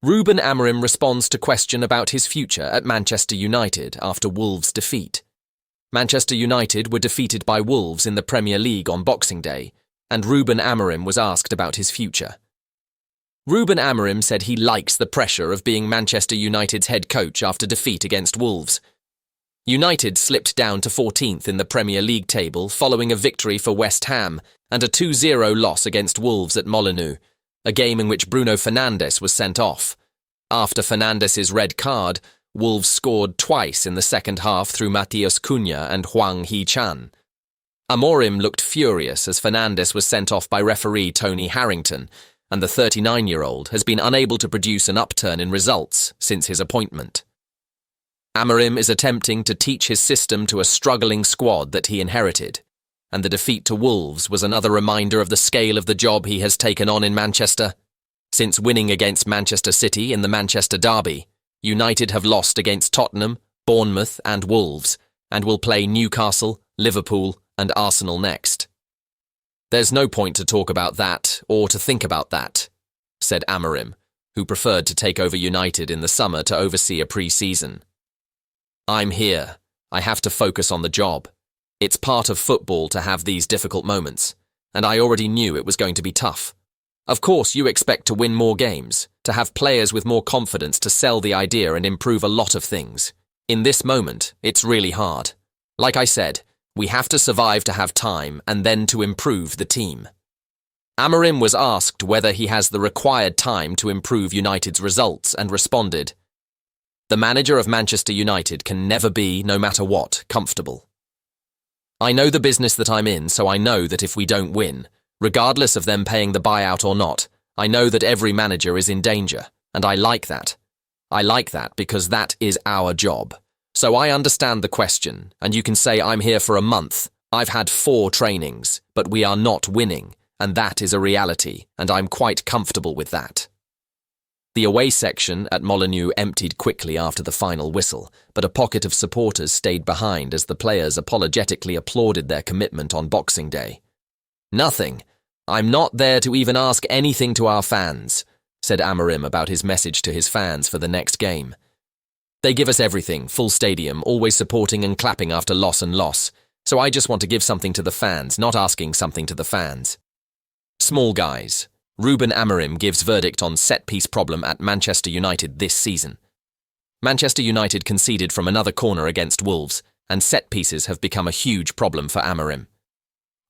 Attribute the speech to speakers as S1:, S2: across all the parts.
S1: Ruben Amorim responds to question about his future at Manchester United after Wolves' defeat. Manchester United were defeated by Wolves in the Premier League on Boxing Day, and Ruben Amorim was asked about his future. Ruben Amorim said he likes the pressure of being Manchester United's head coach after defeat against Wolves. United slipped down to 14th in the Premier League table following a victory for West Ham and a 2-0 loss against Wolves at Molineux, a game in which Bruno Fernandes was sent off. After Fernandes' red card, Wolves scored twice in the second half through Matheus Cunha and Hwang Hee-chan. Amorim looked furious as Fernandes was sent off by referee Tony Harrington, and the 39-year-old has been unable to produce an upturn in results since his appointment. Amorim is attempting to teach his system to a struggling squad that he inherited, and the defeat to Wolves was another reminder of the scale of the job he has taken on in Manchester. Since winning against Manchester City in the Manchester Derby, United have lost against Tottenham, Bournemouth and Wolves, and will play Newcastle, Liverpool and Arsenal next. "There's no point to talk about that or to think about that," said Amorim, who preferred to take over United in the summer to oversee a pre-season. "I'm here. I have to focus on the job. It's part of football to have these difficult moments, and I already knew it was going to be tough. Of course, you expect to win more games, to have players with more confidence to sell the idea and improve a lot of things. In this moment, it's really hard. Like I said, we have to survive to have time and then to improve the team." Amorim was asked whether he has the required time to improve United's results and responded, "The manager of Manchester United can never be, no matter what, comfortable. I know the business that I'm in, so I know that if we don't win, regardless of them paying the buyout or not, I know that every manager is in danger, and I like that. I like that because that is our job. So I understand the question, and you can say I'm here for a month, I've had 4 trainings, but we are not winning, and that is a reality, and I'm quite comfortable with that." The away section at Molineux emptied quickly after the final whistle, but a pocket of supporters stayed behind as the players apologetically applauded their commitment on Boxing Day. "Nothing. I'm not there to even ask anything to our fans," said Amorim about his message to his fans for the next game. "They give us everything, full stadium, always supporting and clapping after loss and loss, so I just want to give something to the fans, not asking something to the fans." Small guys. Ruben Amorim gives verdict on set-piece problem at Manchester United this season. Manchester United conceded from another corner against Wolves, and set-pieces have become a huge problem for Amorim.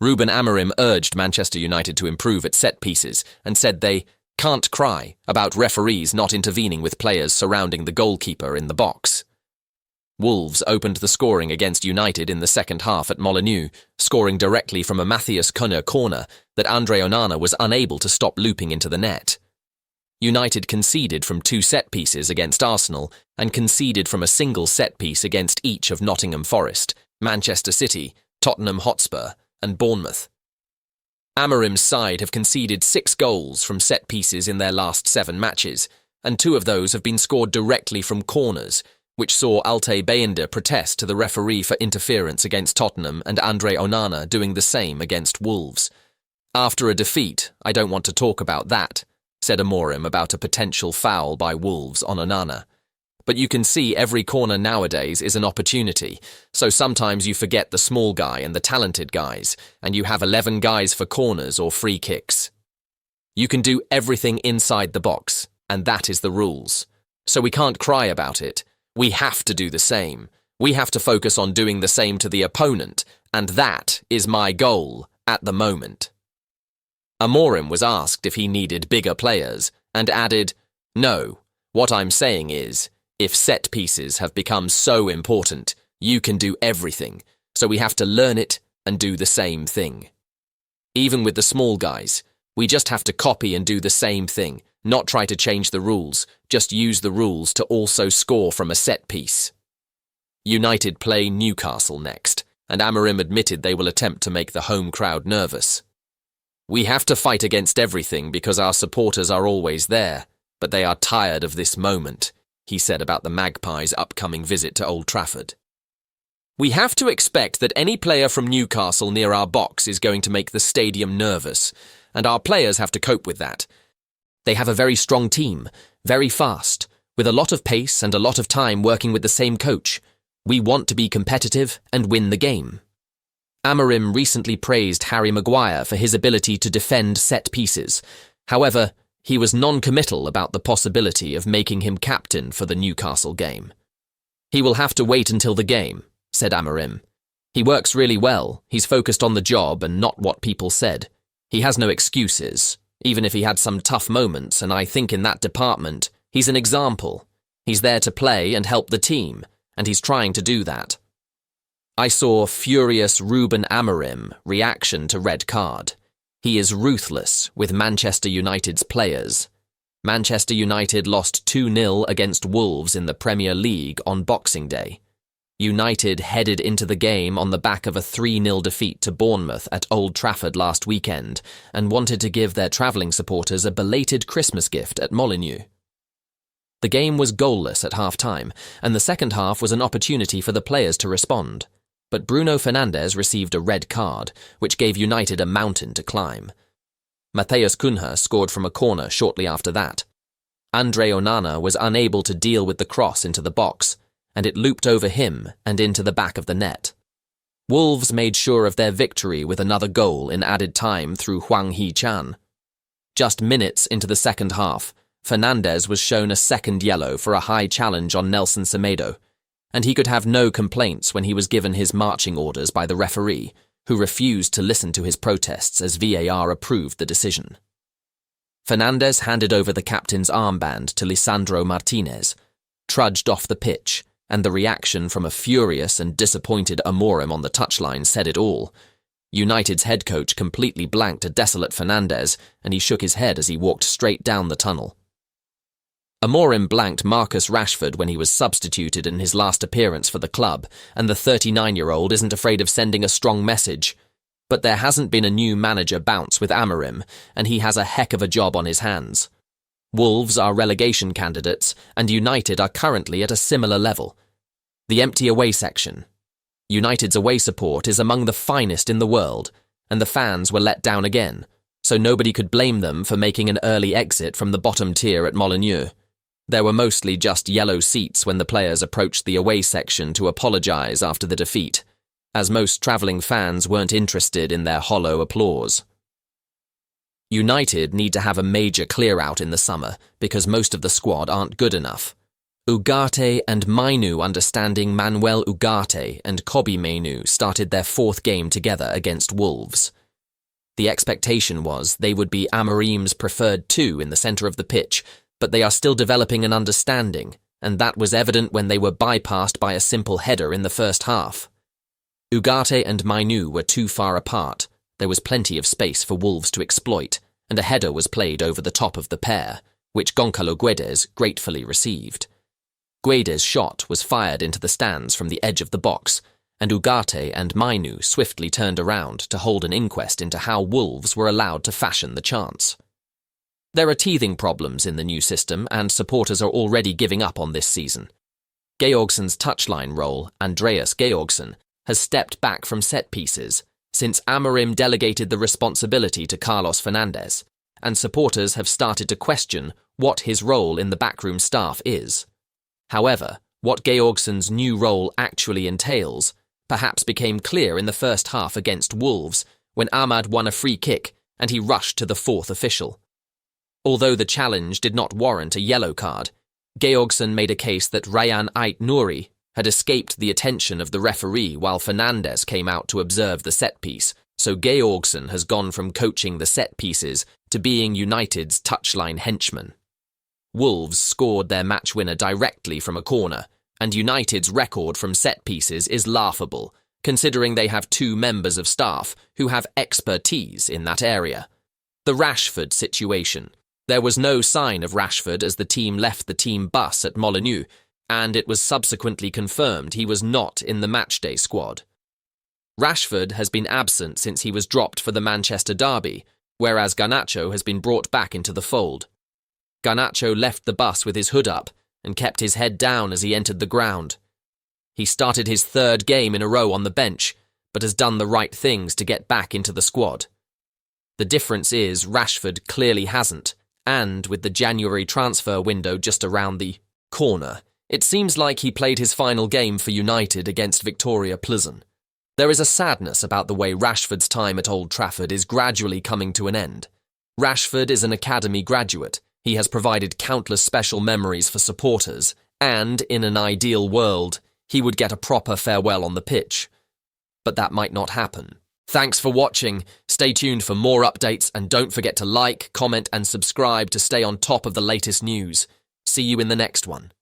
S1: Ruben Amorim urged Manchester United to improve at set-pieces and said they "can't cry" about referees not intervening with players surrounding the goalkeeper in the box. Wolves opened the scoring against United in the second half at Molineux, scoring directly from a Matheus Cunha corner that Andre Onana was unable to stop looping into the net. United conceded from 2 set-pieces against Arsenal and conceded from a single set-piece against each of Nottingham Forest, Manchester City, Tottenham Hotspur and Bournemouth. Amorim's side have conceded 6 goals from set-pieces in their last 7 matches, and 2 of those have been scored directly from corners, which saw Altay Bayındır protest to the referee for interference against Tottenham and Andre Onana doing the same against Wolves. "After a defeat, I don't want to talk about that," said Amorim about a potential foul by Wolves on Onana. "But you can see every corner nowadays is an opportunity, so sometimes you forget the small guy and the talented guys, and you have 11 guys for corners or free kicks. You can do everything inside the box, and that is the rules. So we can't cry about it. We have to do the same. We have to focus on doing the same to the opponent, and that is my goal at the moment." Amorim was asked if he needed bigger players, and added, "No, what I'm saying is, if set pieces have become so important, you can do everything, so we have to learn it and do the same thing. Even with the small guys, we just have to copy and do the same thing, not try to change the rules, just use the rules to also score from a set piece." United play Newcastle next, and Amorim admitted they will attempt to make the home crowd nervous. "We have to fight against everything because our supporters are always there, but they are tired of this moment," he said about the Magpies' upcoming visit to Old Trafford. "We have to expect that any player from Newcastle near our box is going to make the stadium nervous, and our players have to cope with that. They have a very strong team, very fast, with a lot of pace and a lot of time working with the same coach. We want to be competitive and win the game. Amorim recently praised Harry Maguire for his ability to defend set pieces. However, he was non-committal about the possibility of making him captain for the Newcastle game. He will have to wait until the game, said Amorim. He works really well, he's focused on the job and not what people said. He has no excuses, even if he had some tough moments, and I think in that department, he's an example. He's there to play and help the team, and he's trying to do that. I saw furious Ruben Amorim reaction to red card. He is ruthless with Manchester United's players. Manchester United lost 2-0 against Wolves in the Premier League on Boxing Day. United headed into the game on the back of a 3-0 defeat to Bournemouth at Old Trafford last weekend and wanted to give their travelling supporters a belated Christmas gift at Molineux. The game was goalless at half-time, and the second half was an opportunity for the players to respond. But Bruno Fernandes received a red card, which gave United a mountain to climb. Matheus Cunha scored from a corner shortly after that. Andre Onana was unable to deal with the cross into the box, and it looped over him and into the back of the net. Wolves made sure of their victory with another goal in added time through Hwang Hee-chan. Just minutes into the second half, Fernandes was shown a second yellow for a high challenge on Nelson Semedo, and he could have no complaints when he was given his marching orders by the referee, who refused to listen to his protests as VAR approved the decision. Fernandes handed over the captain's armband to Lisandro Martinez, trudged off the pitch, and the reaction from a furious and disappointed Amorim on the touchline said it all. United's head coach completely blanked a desolate Fernandes, and he shook his head as he walked straight down the tunnel. Amorim blanked Marcus Rashford when he was substituted in his last appearance for the club, and the 39-year-old isn't afraid of sending a strong message. But there hasn't been a new manager bounce with Amorim, and he has a heck of a job on his hands. Wolves are relegation candidates, and United are currently at a similar level. The empty away section. United's away support is among the finest in the world, and the fans were let down again, so nobody could blame them for making an early exit from the bottom tier at Molineux. There were mostly just yellow seats when the players approached the away section to apologise after the defeat, as most travelling fans weren't interested in their hollow applause. United need to have a major clear-out in the summer because most of the squad aren't good enough. Ugarte and Mainu understanding Manuel Ugarte and Kobbie Mainoo started their fourth game together against Wolves. The expectation was they would be Amorim's preferred two in the centre of the pitch, but they are still developing an understanding, and that was evident when they were bypassed by a simple header in the first half. Ugarte and Mainoo were too far apart. There was plenty of space for Wolves to exploit, and a header was played over the top of the pair, which Goncalo Guedes gratefully received. Guedes' shot was fired into the stands from the edge of the box, and Ugarte and Mainoo swiftly turned around to hold an inquest into how Wolves were allowed to fashion the chance. There are teething problems in the new system, and supporters are already giving up on this season. Georgson's touchline role, Andreas Georgsson, has stepped back from set pieces, since Amorim delegated the responsibility to Carlos Fernandes, and supporters have started to question what his role in the backroom staff is. However, what Georgsson's new role actually entails perhaps became clear in the first half against Wolves when Ahmad won a free kick and he rushed to the fourth official. Although the challenge did not warrant a yellow card, Georgsson made a case that Rayhan Ait-Nouri had escaped the attention of the referee while Fernandes came out to observe the set piece, so Georgsson has gone from coaching the set pieces to being United's touchline henchman. Wolves scored their match winner directly from a corner, and United's record from set pieces is laughable, considering they have two members of staff who have expertise in that area. The Rashford situation. There was no sign of Rashford as the team left the team bus at Molineux, and it was subsequently confirmed he was not in the matchday squad. Rashford has been absent since he was dropped for the Manchester derby, whereas Garnacho has been brought back into the fold. Garnacho left the bus with his hood up and kept his head down as he entered the ground. He started his third game in a row on the bench, but has done the right things to get back into the squad. The difference is Rashford clearly hasn't, And with the January transfer window just around the corner, it seems like he played his final game for United against Victoria Pleasant. There is a sadness about the way Rashford's time at Old Trafford is gradually coming to an end. Rashford is an academy graduate. He has provided countless special memories for supporters, and, in an ideal world, he would get a proper farewell on the pitch. But that might not happen. Thanks for watching. Stay tuned for more updates and don't forget to like, comment and subscribe to stay on top of the latest news. See you in the next one.